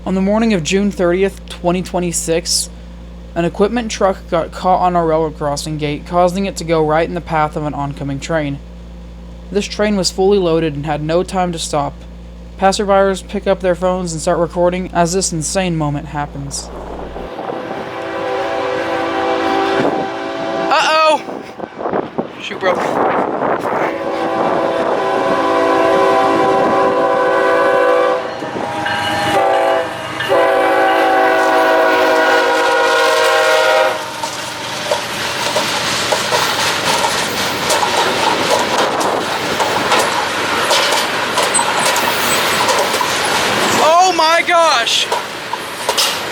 On the morning of June 30th, 2026, an equipment truck got caught on a railroad crossing gate, causing it to go right in the path of an oncoming train. This train was fully loaded and had no time to stop. Passerbyers pick up their phones and start recording as this insane moment happens. Uh-oh! Shoe broke. Oh my gosh!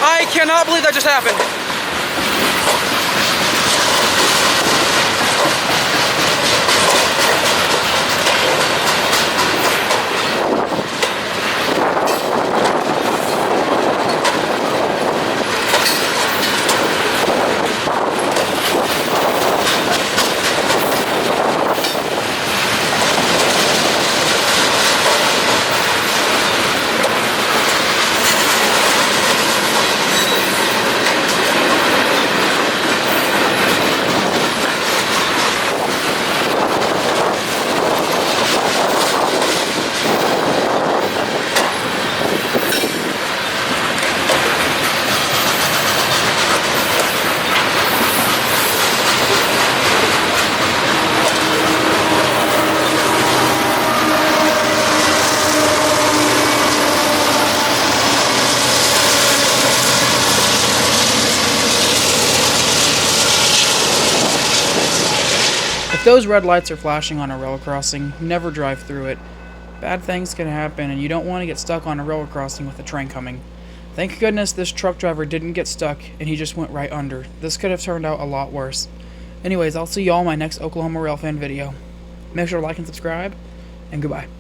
I cannot believe that just happened. If those red lights are flashing on a railroad crossing, never drive through it. Bad things can happen, and you don't want to get stuck on a railroad crossing with a train coming. Thank goodness this truck driver didn't get stuck, and he just went right under. This could have turned out a lot worse. Anyways, I'll see y'all in my next Oklahoma Railfan video. Make sure to like and subscribe, and goodbye.